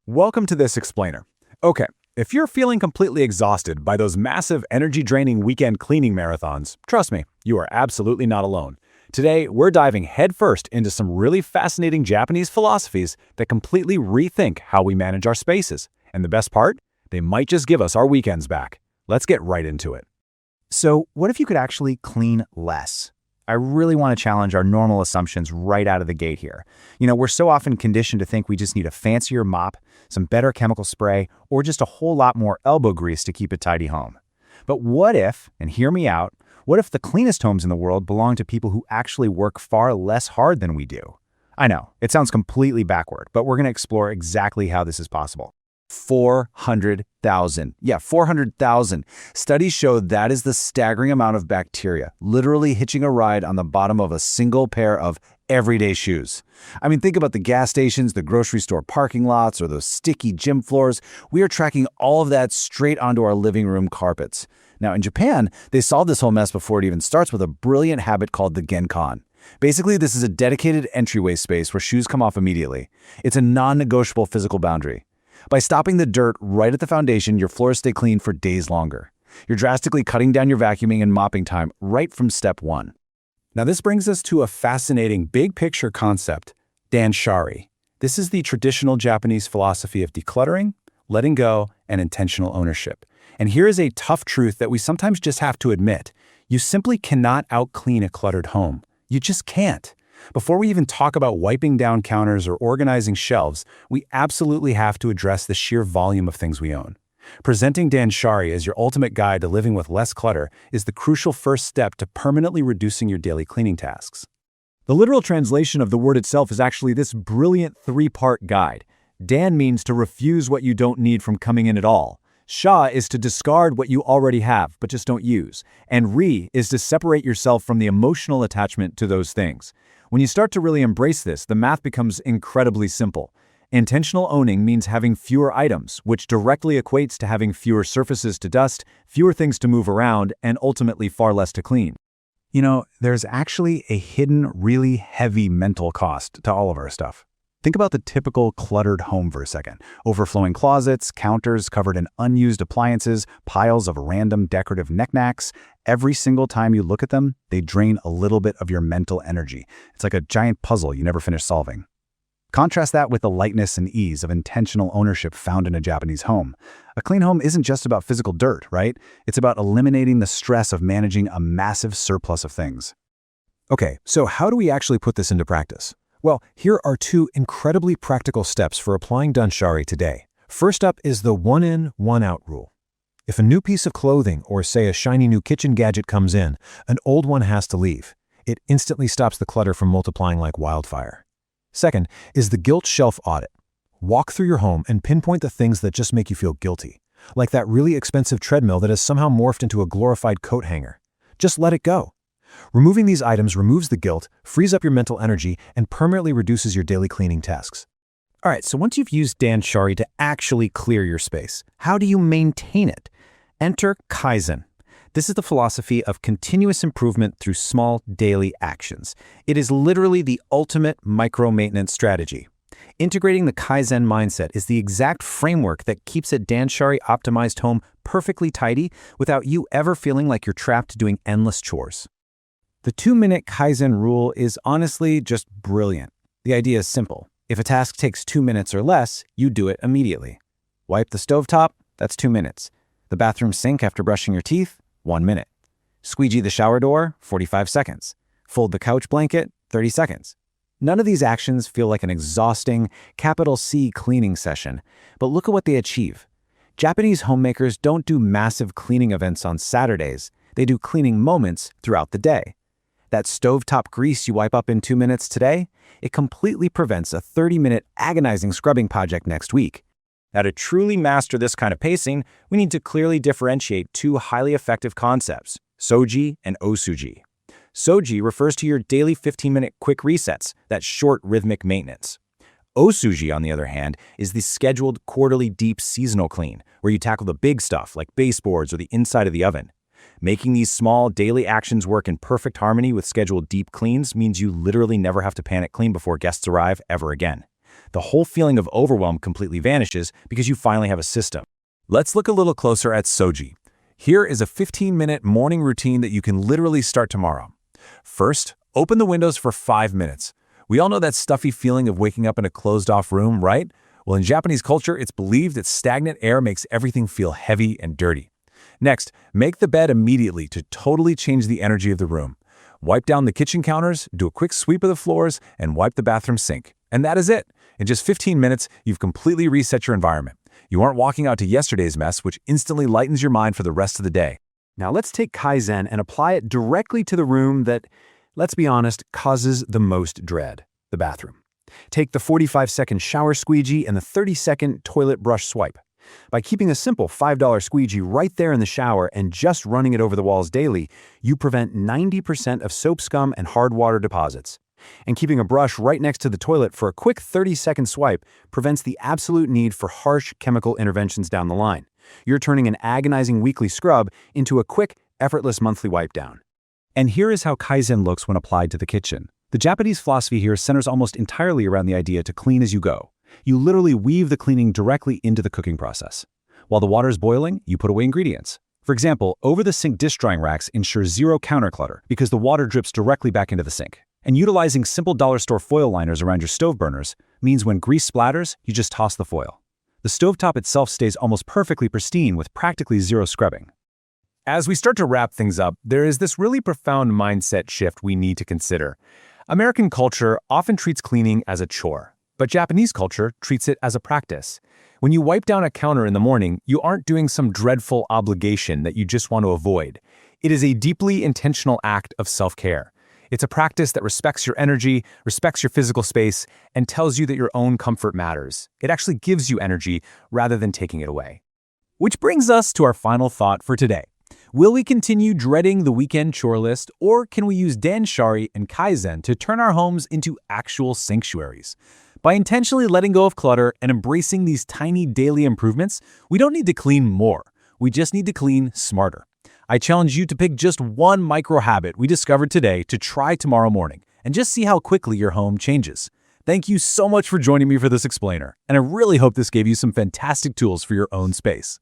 Welcome to this explainer. Okay, if you're feeling completely exhausted by those massive energy-draining weekend cleaning marathons, trust me, you are absolutely not alone. Today, we're diving headfirst into some really fascinating Japanese philosophies that completely rethink how we manage our spaces. And the best part? They might just give us our weekends back. Let's get right into it. So what if you could actually clean less? I really want to challenge our normal assumptions right out of the gate here. We're so often conditioned to think we just need a fancier mop, some better chemical spray, or just a whole lot more elbow grease to keep a tidy home. But what if, and hear me out, what if the cleanest homes in the world belong to people who actually work far less hard than we do? I know, it sounds completely backward, but we're going to explore exactly how this is possible. 400,000. Yeah, 400,000. Studies show that is the staggering amount of bacteria, literally hitching a ride on the bottom of a single pair of everyday shoes. I mean, think about the gas stations, the grocery store parking lots, or those sticky gym floors. We are tracking all of that straight onto our living room carpets. Now, in Japan, they solved this whole mess before it even starts with a brilliant habit called the genkan. Basically, this is a dedicated entryway space where shoes come off immediately. It's a non-negotiable physical boundary. By stopping the dirt right at the foundation, your floors stay clean for days longer. You're drastically cutting down your vacuuming and mopping time right from step one. Now, this brings us to a fascinating big-picture concept, DanShari. This is the traditional Japanese philosophy of decluttering, letting go, and intentional ownership. And here is a tough truth that we sometimes just have to admit. You simply cannot out-clean a cluttered home. You just can't. Before we even talk about wiping down counters or organizing shelves, we absolutely have to address the sheer volume of things we own. Presenting DanShari as your ultimate guide to living with less clutter is the crucial first step to permanently reducing your daily cleaning tasks. The literal translation of the word itself is actually this brilliant three-part guide. Dan means to refuse what you don't need from coming in at all. Sha is to discard what you already have but just don't use. And Ri is to separate yourself from the emotional attachment to those things. When you start to really embrace this, the math becomes incredibly simple. Intentional owning means having fewer items, which directly equates to having fewer surfaces to dust, fewer things to move around, and ultimately far less to clean. There's actually a hidden, really heavy mental cost to all of our stuff. Think about the typical cluttered home for a second. Overflowing closets, counters covered in unused appliances, piles of random decorative knickknacks. Every single time you look at them, they drain a little bit of your mental energy. It's like a giant puzzle you never finish solving. Contrast that with the lightness and ease of intentional ownership found in a Japanese home. A clean home isn't just about physical dirt, right? It's about eliminating the stress of managing a massive surplus of things. Okay, so how do we actually put this into practice? Well, here are two incredibly practical steps for applying DanShari today. First up is the one-in, one-out rule. If a new piece of clothing or, say, a shiny new kitchen gadget comes in, an old one has to leave. It instantly stops the clutter from multiplying like wildfire. Second is the guilt shelf audit. Walk through your home and pinpoint the things that just make you feel guilty, like that really expensive treadmill that has somehow morphed into a glorified coat hanger. Just let it go. Removing these items removes the guilt, frees up your mental energy, and permanently reduces your daily cleaning tasks. All right, so once you've used DanShari to actually clear your space, how do you maintain it? Enter Kaizen. This is the philosophy of continuous improvement through small daily actions. It is literally the ultimate micro-maintenance strategy. Integrating the Kaizen mindset is the exact framework that keeps a DanShari optimized home perfectly tidy without you ever feeling like you're trapped doing endless chores. The 2-minute Kaizen rule is honestly just brilliant. The idea is simple. If a task takes 2 minutes or less, you do it immediately. Wipe the stovetop, that's 2 minutes. The bathroom sink after brushing your teeth, 1 minute. Squeegee the shower door, 45 seconds. Fold the couch blanket, 30 seconds. None of these actions feel like an exhausting, capital C cleaning session, but look at what they achieve. Japanese homemakers don't do massive cleaning events on Saturdays. They do cleaning moments throughout the day. That stovetop grease you wipe up in 2 minutes today, it completely prevents a 30-minute agonizing scrubbing project next week. Now, to truly master this kind of pacing, we need to clearly differentiate two highly effective concepts, soji and osuji. Soji refers to your daily 15-minute quick resets, that short rhythmic maintenance. Osuji, on the other hand, is the scheduled quarterly deep seasonal clean, where you tackle the big stuff like baseboards or the inside of the oven. Making these small daily actions work in perfect harmony with scheduled deep cleans means you literally never have to panic clean before guests arrive ever again. The whole feeling of overwhelm completely vanishes because you finally have a system. Let's look a little closer at Soji. Here is a 15-minute morning routine that you can literally start tomorrow. First, open the windows for 5 minutes. We all know that stuffy feeling of waking up in a closed-off room, right? Well, in Japanese culture, it's believed that stagnant air makes everything feel heavy and dirty. Next, make the bed immediately to totally change the energy of the room. Wipe down the kitchen counters, do a quick sweep of the floors, and wipe the bathroom sink. And that is it. In just 15 minutes, you've completely reset your environment. You aren't walking out to yesterday's mess, which instantly lightens your mind for the rest of the day. Now let's take Kaizen and apply it directly to the room that, let's be honest, causes the most dread, the bathroom. Take the 45-second shower squeegee and the 30-second toilet brush swipe. By keeping a simple $5 squeegee right there in the shower and just running it over the walls daily, you prevent 90% of soap scum and hard water deposits. And keeping a brush right next to the toilet for a quick 30-second swipe prevents the absolute need for harsh chemical interventions down the line. You're turning an agonizing weekly scrub into a quick, effortless monthly wipe down. And here is how Kaizen looks when applied to the kitchen. The Japanese philosophy here centers almost entirely around the idea to clean as you go. You literally weave the cleaning directly into the cooking process. While the water is boiling, you put away ingredients. For example, over-the-sink dish drying racks ensure zero counter clutter because the water drips directly back into the sink. And utilizing simple dollar store foil liners around your stove burners means when grease splatters, you just toss the foil. The stovetop itself stays almost perfectly pristine with practically zero scrubbing. As we start to wrap things up, there is this really profound mindset shift we need to consider. American culture often treats cleaning as a chore, but Japanese culture treats it as a practice. When you wipe down a counter in the morning, you aren't doing some dreadful obligation that you just want to avoid. It is a deeply intentional act of self-care. It's a practice that respects your energy, respects your physical space, and tells you that your own comfort matters. It actually gives you energy rather than taking it away. Which brings us to our final thought for today. Will we continue dreading the weekend chore list, or can we use DanShari and Kaizen to turn our homes into actual sanctuaries? By intentionally letting go of clutter and embracing these tiny daily improvements, we don't need to clean more. We just need to clean smarter. I challenge you to pick just one micro habit we discovered today to try tomorrow morning and just see how quickly your home changes. Thank you so much for joining me for this explainer, and I really hope this gave you some fantastic tools for your own space.